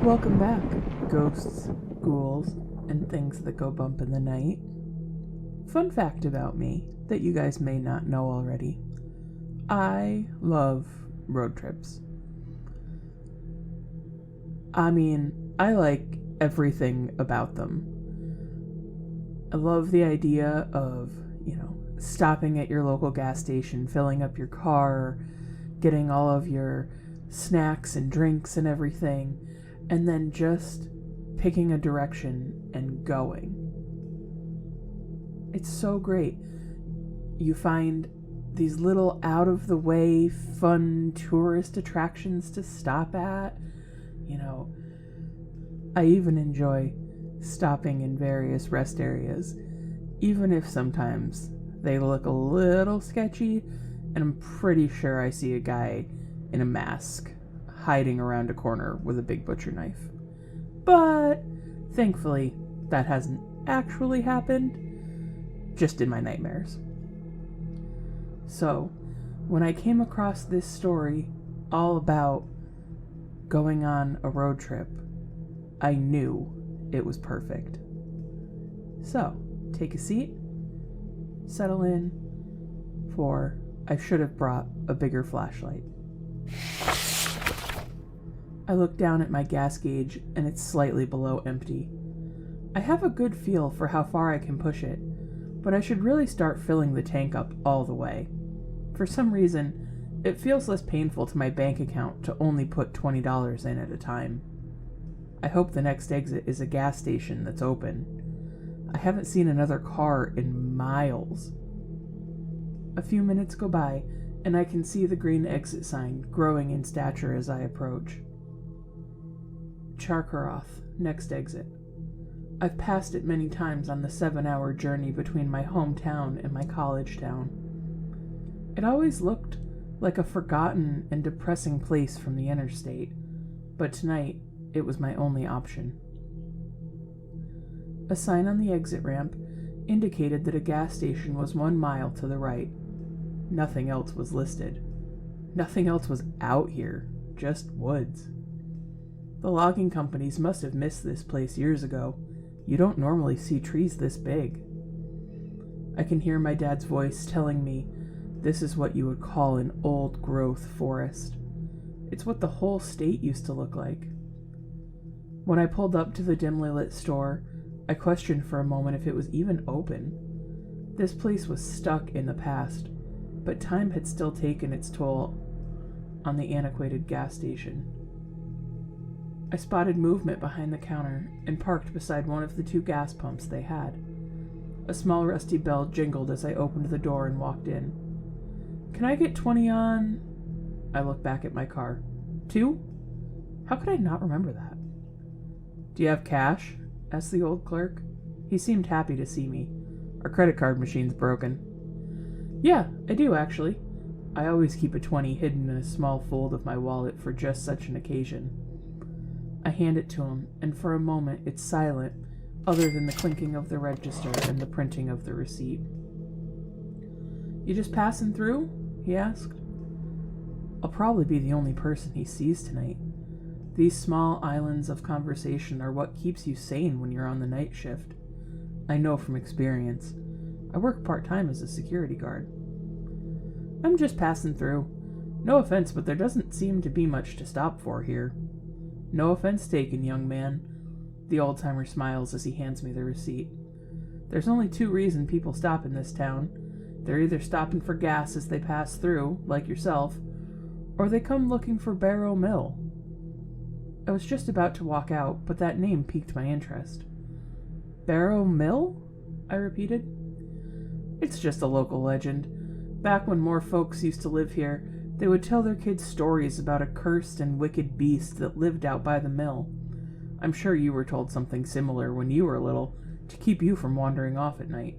Welcome back, ghosts, ghouls, and things that go bump in the night. Fun fact about me that you guys may not know already. I love road trips. I like everything about them. I love the idea of, stopping at your local gas station, filling up your car, getting all of your snacks and drinks and everything, and then just picking a direction and going. It's so great. You find these little out-of-the-way, fun tourist attractions to stop at. I even enjoy stopping in various rest areas, even if sometimes they look a little sketchy, and I'm pretty sure I see a guy in a mask hiding around a corner with a big butcher knife. But thankfully, that hasn't actually happened, just in my nightmares. So, when I came across this story all about going on a road trip, I knew it was perfect. So, take a seat, settle in, for I should have brought a bigger flashlight. I look down at my gas gauge and it's slightly below empty. I have a good feel for how far I can push it, but I should really start filling the tank up all the way. For some reason, it feels less painful to my bank account to only put $20 in at a time. I hope the next exit is a gas station that's open. I haven't seen another car in miles. A few minutes go by, and I can see the green exit sign growing in stature as I approach. Charkaroth, next exit. I've passed it many times on the 7-hour journey between my hometown and my college town. It always looked like a forgotten and depressing place from the interstate, but tonight it was my only option. A sign on the exit ramp indicated that a gas station was 1 mile to the right. Nothing else was listed. Nothing else was out here, just woods. The logging companies must have missed this place years ago. You don't normally see trees this big. I can hear my dad's voice telling me this is what you would call an old-growth forest. It's what the whole state used to look like. When I pulled up to the dimly lit store, I questioned for a moment if it was even open. This place was stuck in the past, but time had still taken its toll on the antiquated gas station. I spotted movement behind the counter and parked beside one of the 2 gas pumps they had. A small rusty bell jingled as I opened the door and walked in. "Can I get 20 on?" I looked back at my car. 2? How could I not remember that? "Do you have cash?" asked the old clerk. He seemed happy to see me. "Our credit card machine's broken." "Yeah, I do, actually. I always keep a 20 hidden in a small fold of my wallet for just such an occasion." I hand it to him, and for a moment it's silent, other than the clinking of the register and the printing of the receipt. "You just passing through?" he asked. I'll probably be the only person he sees tonight. These small islands of conversation are what keeps you sane when you're on the night shift. I know from experience. I work part-time as a security guard. "I'm just passing through. No offense, but there doesn't seem to be much to stop for here." "No offense taken, young man." The old-timer smiles as he hands me the receipt. "There's only 2 reasons people stop in this town. They're either stopping for gas as they pass through, like yourself, or they come looking for Barrow Mill." I was just about to walk out, but that name piqued my interest. "Barrow Mill?" I repeated. "It's just a local legend. Back when more folks used to live here, they would tell their kids stories about a cursed and wicked beast that lived out by the mill. I'm sure you were told something similar when you were little, to keep you from wandering off at night."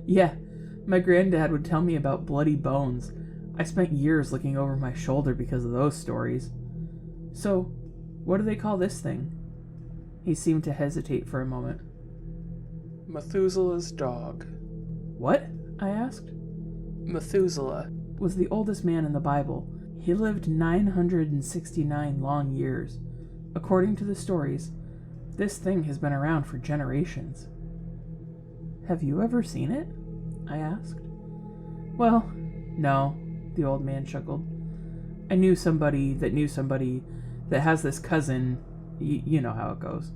"Yeah, my granddad would tell me about bloody bones. I spent years looking over my shoulder because of those stories." "So, what do they call this thing?" He seemed to hesitate for a moment. "Methuselah's dog." "What?" I asked. Methuselah was the oldest man in the Bible. He lived 969 long years. According to the stories, this thing has been around for generations. Have you ever seen it? I asked. Well, no, the old man chuckled. I knew somebody that has this cousin. You know how it goes.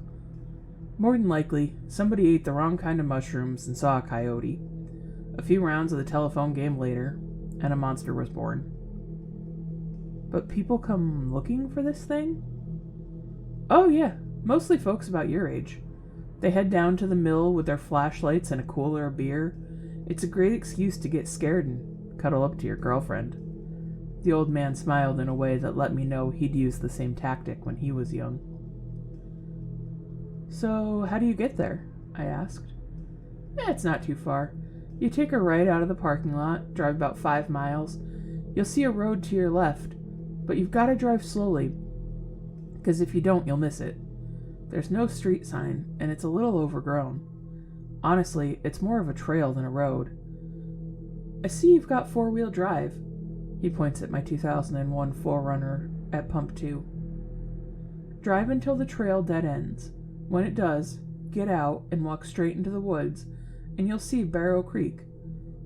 More than likely, somebody ate the wrong kind of mushrooms and saw a coyote. A few rounds of the telephone game later, and a monster was born. But people come looking for this thing? Oh yeah, mostly folks about your age. They head down to the mill with their flashlights and a cooler of beer. It's a great excuse to get scared and cuddle up to your girlfriend. The old man smiled in a way that let me know he'd used the same tactic when he was young. So, how do you get there? I asked. It's not too far. You take a right out of the parking lot, drive about 5 miles. You'll see a road to your left, but you've got to drive slowly, because if you don't, you'll miss it. There's no street sign, and it's a little overgrown. Honestly, it's more of a trail than a road. I see you've got 4-wheel drive. He points at my 2001 4Runner at Pump 2. Drive until the trail dead ends. When it does, get out and walk straight into the woods, and you'll see Barrow Creek.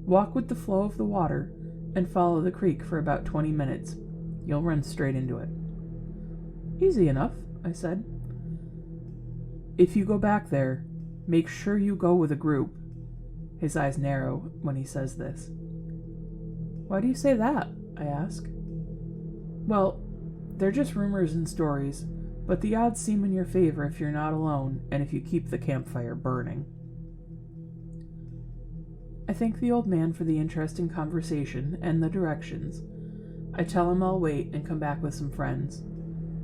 Walk with the flow of the water, and follow the creek for about 20 minutes. You'll run straight into it. Easy enough, I said. If you go back there, make sure you go with a group. His eyes narrow when he says this. Why do you say that? I ask. Well, they're just rumors and stories, but the odds seem in your favor if you're not alone and if you keep the campfire burning. I thank the old man for the interesting conversation and the directions. I tell him I'll wait and come back with some friends.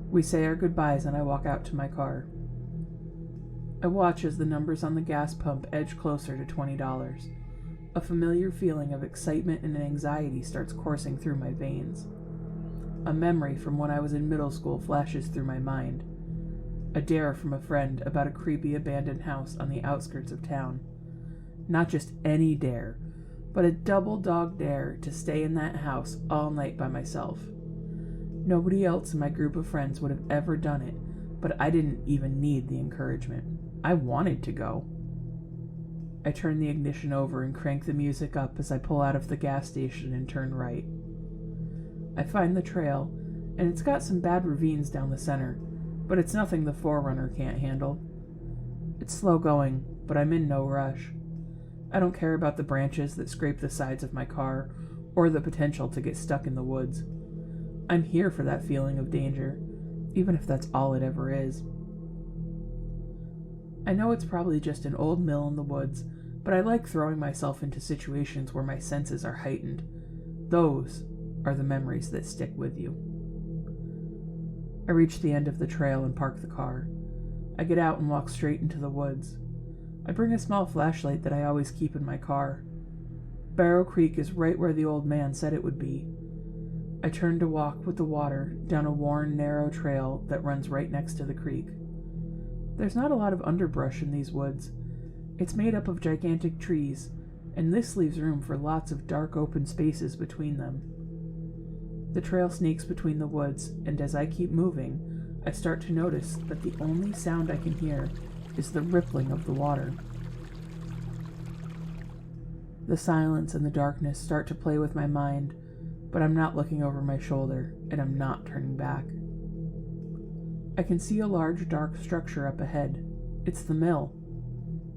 We say our goodbyes and I walk out to my car. I watch as the numbers on the gas pump edge closer to $20. A familiar feeling of excitement and anxiety starts coursing through my veins. A memory from when I was in middle school flashes through my mind. A dare from a friend about a creepy abandoned house on the outskirts of town. Not just any dare, but a double dog dare to stay in that house all night by myself. Nobody else in my group of friends would have ever done it, but I didn't even need the encouragement. I wanted to go. I turn the ignition over and crank the music up as I pull out of the gas station and turn right. I find the trail, and it's got some bad ravines down the center, but it's nothing the 4Runner can't handle. It's slow going, but I'm in no rush. I don't care about the branches that scrape the sides of my car, or the potential to get stuck in the woods. I'm here for that feeling of danger, even if that's all it ever is. I know it's probably just an old mill in the woods, but I like throwing myself into situations where my senses are heightened. Those are the memories that stick with you. I reach the end of the trail and park the car. I get out and walk straight into the woods. I bring a small flashlight that I always keep in my car. Barrow Creek is right where the old man said it would be. I turn to walk with the water down a worn, narrow trail that runs right next to the creek. There's not a lot of underbrush in these woods. It's made up of gigantic trees, and this leaves room for lots of dark open spaces between them. The trail snakes between the woods, and as I keep moving, I start to notice that the only sound I can hear is the rippling of the water. The silence and the darkness start to play with my mind, but I'm not looking over my shoulder, and I'm not turning back. I can see a large dark structure up ahead. It's the mill.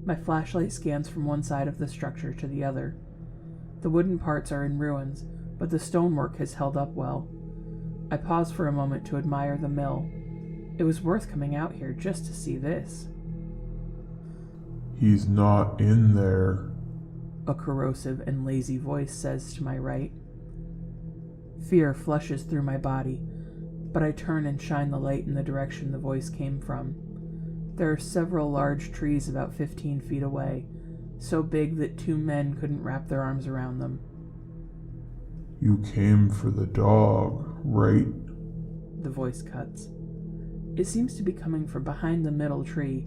My flashlight scans from one side of the structure to the other. The wooden parts are in ruins, but the stonework has held up well. I pause for a moment to admire the mill. It was worth coming out here just to see this. He's not in there, a corrosive and lazy voice says to my right. Fear flushes through my body, but I turn and shine the light in the direction the voice came from. There are several large trees about 15 feet away, so big that 2 men couldn't wrap their arms around them. You came for the dog, right? The voice cuts. It seems to be coming from behind the middle tree,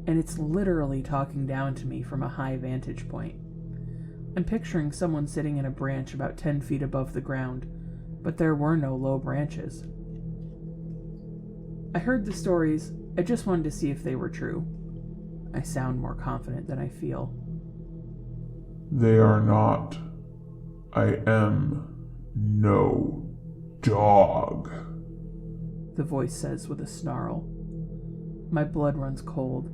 and it's literally talking down to me from a high vantage point. I'm picturing someone sitting in a branch about 10 feet above the ground, but there were no low branches. I heard the stories. I just wanted to see if they were true. I sound more confident than I feel. They are not. I am no dog. The voice says with a snarl. My blood runs cold.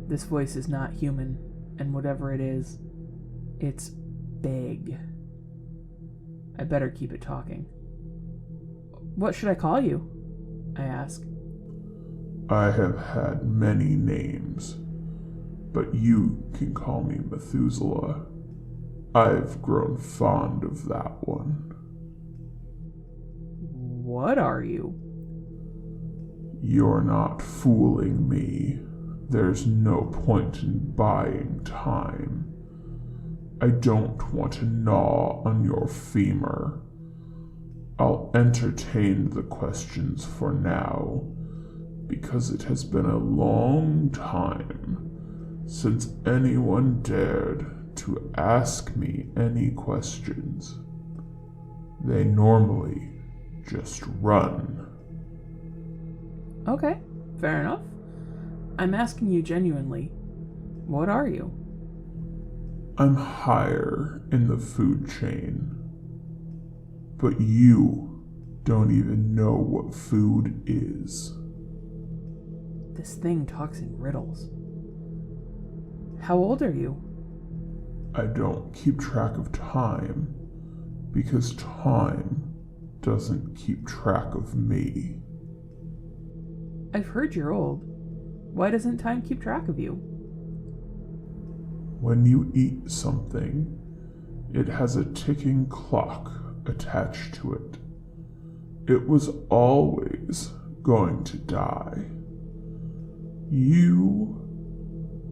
This voice is not human, and whatever it is, it's big. I better keep it talking. What should I call you? I ask. I have had many names, but you can call me Methuselah. I've grown fond of that one. What are you? You're not fooling me. There's no point in buying time. I don't want to gnaw on your femur. I'll entertain the questions for now, because it has been a long time since anyone dared to ask me any questions. They normally just run. Okay, fair enough. I'm asking you genuinely. What are you? I'm higher in the food chain, but you don't even know what food is. This thing talks in riddles. How old are you? I don't keep track of time, because time doesn't keep track of me. I've heard you're old. Why doesn't time keep track of you? When you eat something, it has a ticking clock attached to it. It was always going to die. You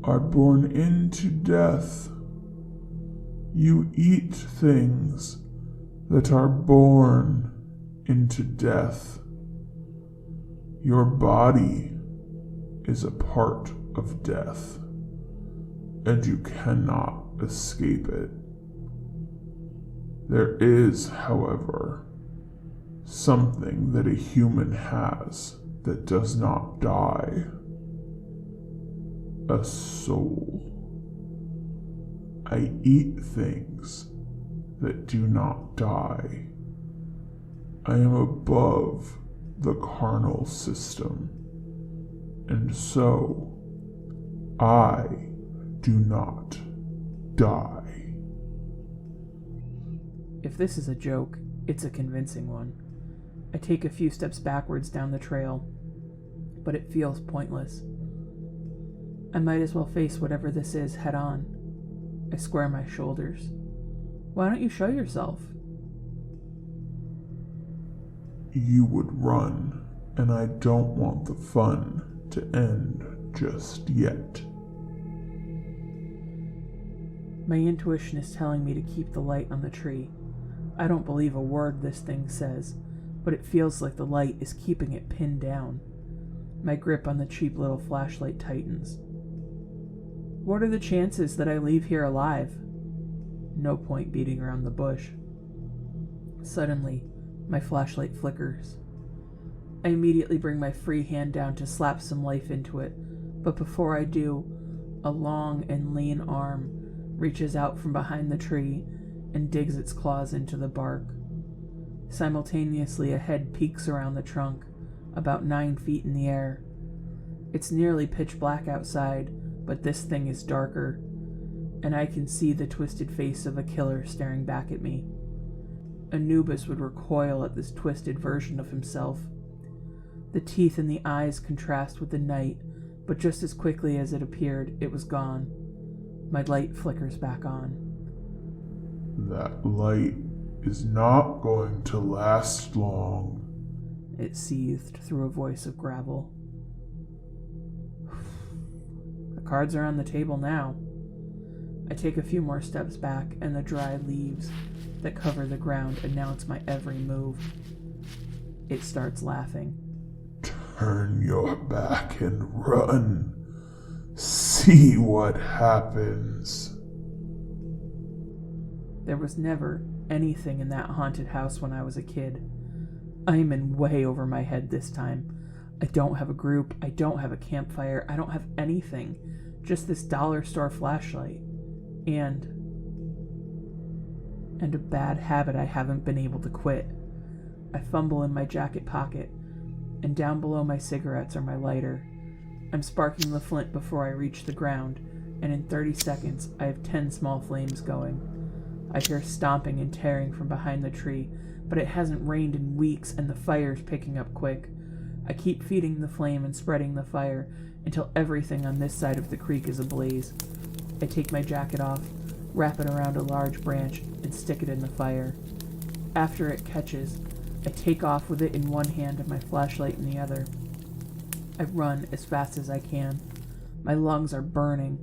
are born into death. You eat things that are born into death. Your body is a part of death, and you cannot escape it. There is, however, something that a human has that does not die. A soul. I eat things that do not die. I am above the carnal system, and so I do not die. If this is a joke, it's a convincing one. I take a few steps backwards down the trail, but it feels pointless. I might as well face whatever this is head on. I square my shoulders. Why don't you show yourself? You would run, and I don't want the fun to end just yet. My intuition is telling me to keep the light on the tree. I don't believe a word this thing says, but it feels like the light is keeping it pinned down. My grip on the cheap little flashlight tightens. What are the chances that I leave here alive? No point beating around the bush. Suddenly, my flashlight flickers. I immediately bring my free hand down to slap some life into it, but before I do, a long and lean arm reaches out from behind the tree and digs its claws into the bark. Simultaneously, a head peeks around the trunk, about 9 feet in the air. It's nearly pitch black outside, but this thing is darker, and I can see the twisted face of a killer staring back at me. Anubis would recoil at this twisted version of himself. The teeth in the eyes contrast with the night, but just as quickly as it appeared, it was gone. My light flickers back on. That light is not going to last long. It seethed through a voice of gravel. The cards are on the table now. I take a few more steps back, and the dry leaves that cover the ground announce my every move. It starts laughing. Turn your back and run. See what happens. There was never anything in that haunted house when I was a kid. I am in way over my head this time. I don't have a group, I don't have a campfire, I don't have anything. Just this dollar store flashlight. And a bad habit I haven't been able to quit. I fumble in my jacket pocket, and down below my cigarettes are my lighter. I'm sparking the flint before I reach the ground, and in 30 seconds I have 10 small flames going. I hear stomping and tearing from behind the tree, but it hasn't rained in weeks and the fire's picking up quick. I keep feeding the flame and spreading the fire until everything on this side of the creek is ablaze. I take my jacket off, wrap it around a large branch, and stick it in the fire. After it catches, I take off with it in one hand and my flashlight in the other. I run as fast as I can. My lungs are burning.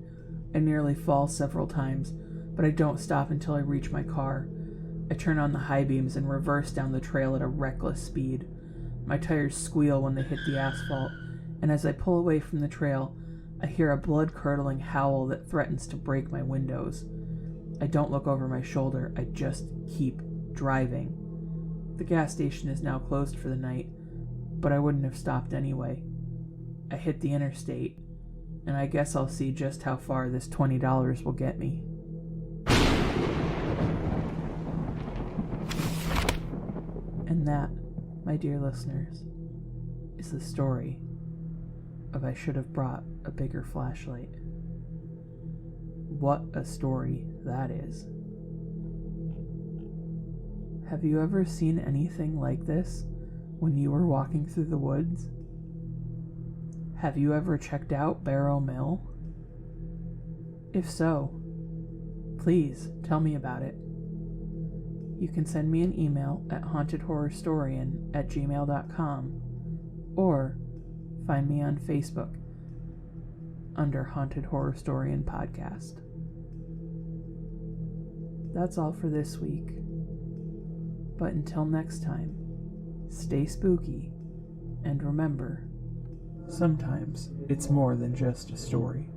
I nearly fall several times, but I don't stop until I reach my car. I turn on the high beams and reverse down the trail at a reckless speed. My tires squeal when they hit the asphalt, and as I pull away from the trail, I hear a blood-curdling howl that threatens to break my windows. I don't look over my shoulder, I just keep driving. The gas station is now closed for the night, but I wouldn't have stopped anyway. I hit the interstate, and I guess I'll see just how far this $20 will get me. And that, my dear listeners, is the story of I Should Have Brought a Bigger Flashlight. What a story that is. Have you ever seen anything like this when you were walking through the woods? Have you ever checked out Barrow Mill? If so, please tell me about it. You can send me an email at hauntedhorrorstorian@gmail.com or find me on Facebook under Haunted Horrorstorian Podcast. That's all for this week. But until next time, stay spooky, and remember, sometimes it's more than just a story.